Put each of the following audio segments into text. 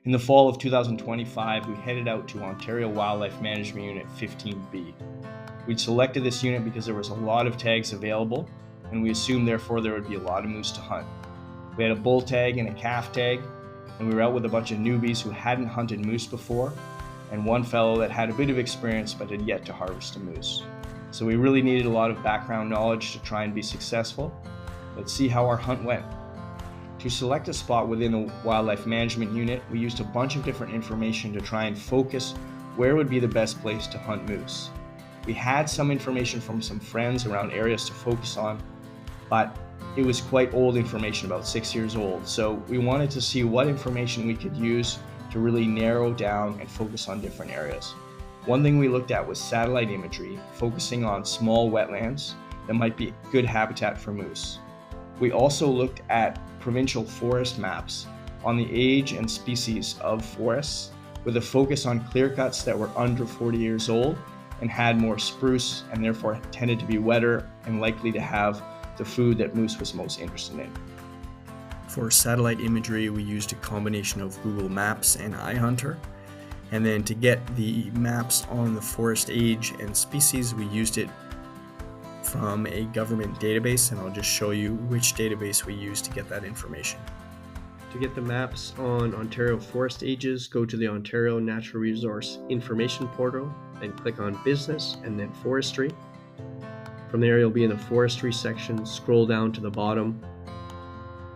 In the fall of 2025, we headed out to Ontario Wildlife Management Unit 15B. We'd selected this unit because there was a lot of tags available, and we assumed therefore there would be a lot of moose to hunt. We had a bull tag and a calf tag, and we were out with a bunch of newbies who hadn't hunted moose before, and one fellow that had a bit of experience but had yet to harvest a moose. So we really needed a lot of background knowledge to try and be successful. Let's see how our hunt went. To select a spot within the wildlife management unit, we used a bunch of different information to try and focus where would be the best place to hunt moose. We had some information from some friends around areas to focus on, but it was quite old information, about 6 years old. So we wanted to see what information we could use to really narrow down and focus on different areas. One thing we looked at was satellite imagery, focusing on small wetlands that might be good habitat for moose. We also looked at provincial forest maps on the age and species of forests, with a focus on clear cuts that were under 40 years old and had more spruce and therefore tended to be wetter and likely to have the food that moose was most interested in. For satellite imagery, we used a combination of Google Maps and iHunter. And then to get the maps on the forest age and species, we used it from a government database, and I'll just show you which database we used to get that information. To get the maps on Ontario forest ages, go to the Ontario Natural Resource Information Portal, then click on Business and then Forestry. From there, you'll be in the Forestry section, scroll down to the bottom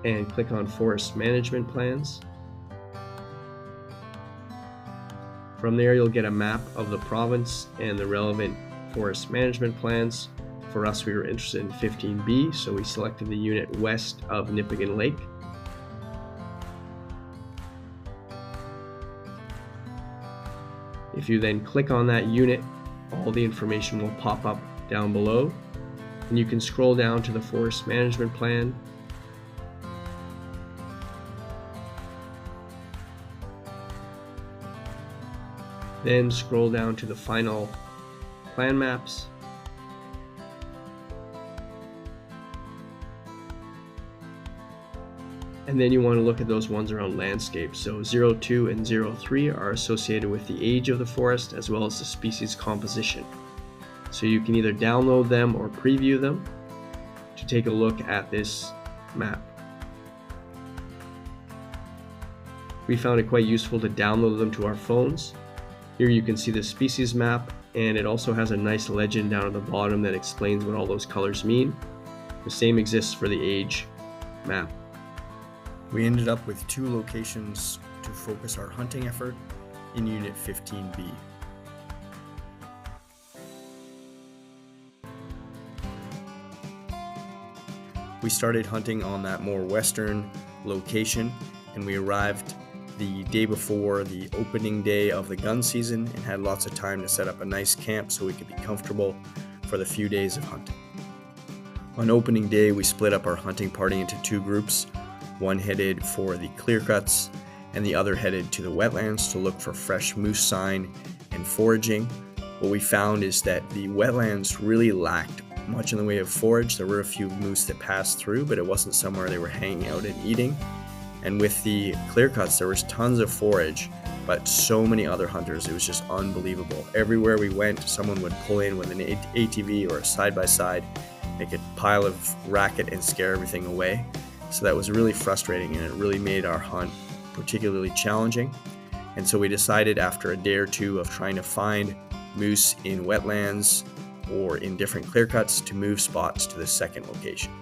and click on Forest Management Plans. From there, you'll get a map of the province and the relevant forest management plans. For us, we were interested in 15B, so we selected the unit west of Nipigon Lake. If you then click on that unit, all the information will pop up down below, and you can scroll down to the forest management plan. Then scroll down to the final plan maps. And then you want to look at those ones around landscape. So 02 and 03 are associated with the age of the forest as well as the species composition. So you can either download them or preview them to take a look at this map. We found it quite useful to download them to our phones. Here you can see the species map, and it also has a nice legend down at the bottom that explains what all those colors mean. The same exists for the age map. We ended up with 2 locations to focus our hunting effort in Unit 15B. We started hunting on that more western location, and we arrived the day before the opening day of the gun season and had lots of time to set up a nice camp so we could be comfortable for the few days of hunting. On opening day, we split up our hunting party into 2 groups. One headed for the clear cuts and the other headed to the wetlands to look for fresh moose sign and foraging. What we found is that the wetlands really lacked much in the way of forage. There were a few moose that passed through, but it wasn't somewhere they were hanging out and eating. And with the clear cuts, there was tons of forage, but so many other hunters. It was just unbelievable. Everywhere we went, someone would pull in with an ATV or a side-by-side, make a pile of racket and scare everything away. So that was really frustrating, and it really made our hunt particularly challenging. And so we decided after a day or 2 of trying to find moose in wetlands or in different clear cuts to move spots to the second location.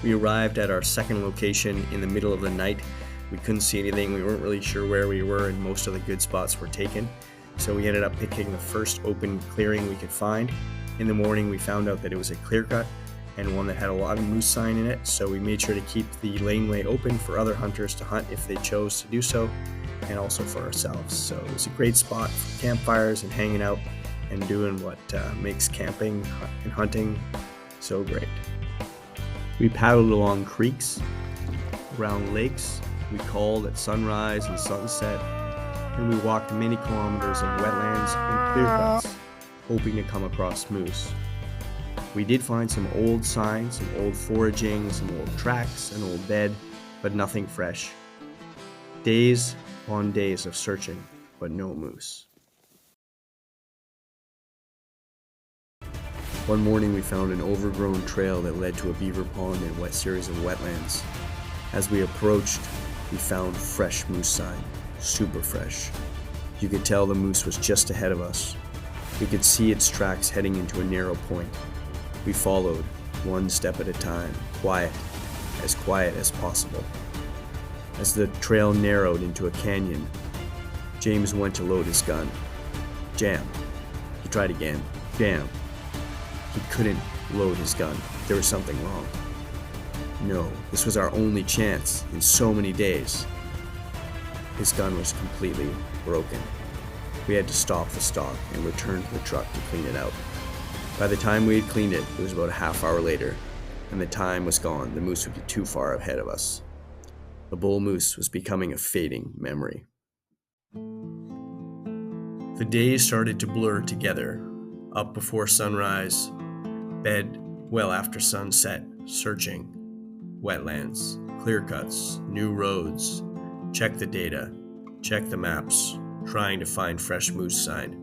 We arrived at our second location in the middle of the night. We couldn't see anything. We weren't really sure where we were, and most of the good spots were taken. So we ended up picking the first open clearing we could find. In the morning, we found out that it was a clear cut and one that had a lot of moose sign in it. So we made sure to keep the laneway open for other hunters to hunt if they chose to do so, and also for ourselves. So it was a great spot for campfires and hanging out and doing what makes camping and hunting so great. We paddled along creeks, around lakes. We called at sunrise and sunset, and we walked many kilometers of wetlands and clear cuts, hoping to come across moose. We did find some old signs, some old foraging, some old tracks, an old bed, but nothing fresh. Days on days of searching, but no moose. One morning we found an overgrown trail that led to a beaver pond and wet series of wetlands. As we approached, we found fresh moose sign, super fresh. You could tell the moose was just ahead of us. We could see its tracks heading into a narrow point. We followed, one step at a time, quiet as possible. As the trail narrowed into a canyon, James went to load his gun. Jam. He tried again. Jam. He couldn't load his gun. There was something wrong. No, this was our only chance in so many days. His gun was completely broken. We had to stop the stock and return to the truck to clean it out. By the time we had cleaned it, it was about a half hour later, and the time was gone. The moose would be too far ahead of us. The bull moose was becoming a fading memory. The days started to blur together. Up before sunrise, bed well after sunset, searching. Wetlands, clear cuts, new roads. Check the data, check the maps, trying to find fresh moose sign.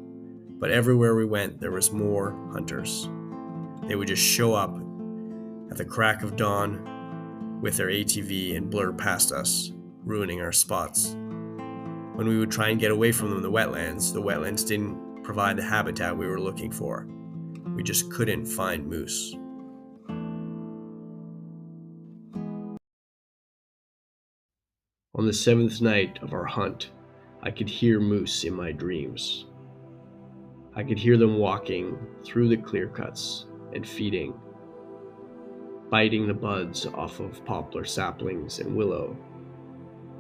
But everywhere we went, there was more hunters. They would just show up at the crack of dawn with their ATV and blur past us, ruining our spots. When we would try and get away from them in the wetlands didn't provide the habitat we were looking for. We just couldn't find moose. On the 7th night of our hunt, I could hear moose in my dreams. I could hear them walking through the clear cuts and feeding, biting the buds off of poplar saplings and willow,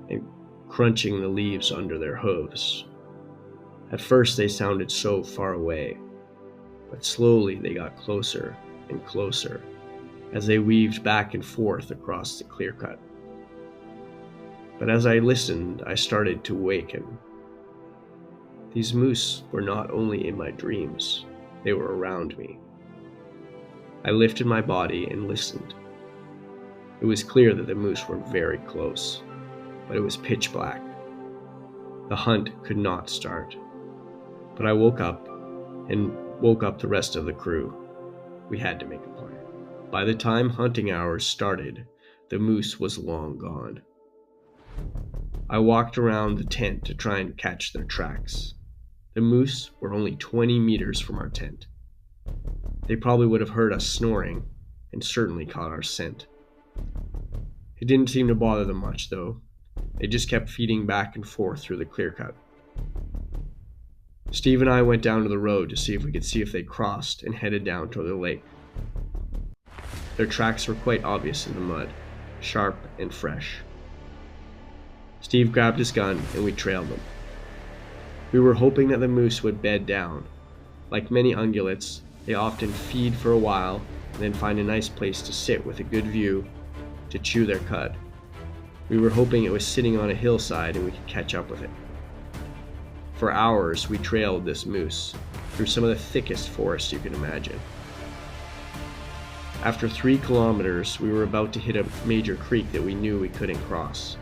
and crunching the leaves under their hooves. At first they sounded so far away, but slowly they got closer and closer as they weaved back and forth across the clear cut. But as I listened, I started to awaken. These moose were not only in my dreams, they were around me. I lifted my body and listened. It was clear that the moose were very close, but it was pitch black. The hunt could not start. But I woke up the rest of the crew. We had to make a plan. By the time hunting hours started, the moose was long gone. I walked around the tent to try and catch their tracks. The moose were only 20 meters from our tent. They probably would have heard us snoring and certainly caught our scent. It didn't seem to bother them much, though. They just kept feeding back and forth through the clear cut. Steve and I went down to the road to see if they crossed and headed down toward the lake. Their tracks were quite obvious in the mud, sharp and fresh. Steve grabbed his gun and we trailed them. We were hoping that the moose would bed down. Like many ungulates, they often feed for a while and then find a nice place to sit with a good view to chew their cud. We were hoping it was sitting on a hillside and we could catch up with it. For hours, we trailed this moose through some of the thickest forest you can imagine. After 3 kilometers, we were about to hit a major creek that we knew we couldn't cross.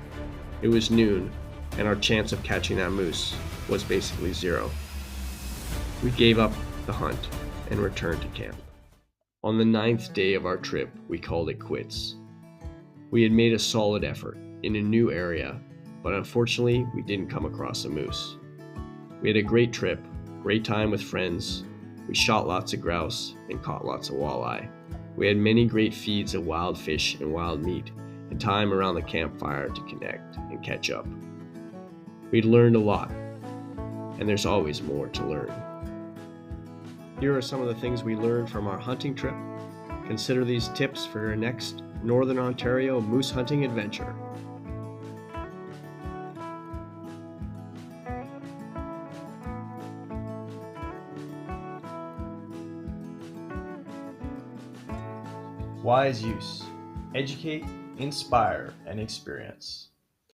It was noon, and our chance of catching that moose was basically zero. We gave up the hunt and returned to camp. On the 9th day of our trip, we called it quits. We had made a solid effort in a new area, but unfortunately, we didn't come across a moose. We had a great trip, great time with friends. We shot lots of grouse and caught lots of walleye. We had many great feeds of wild fish and wild meat, and time around the campfire to connect and catch up. We'd learned a lot, and there's always more to learn. Here are some of the things we learned from our hunting trip. Consider these tips for your next Northern Ontario moose hunting adventure. Wise use. Educate, inspire, and experience.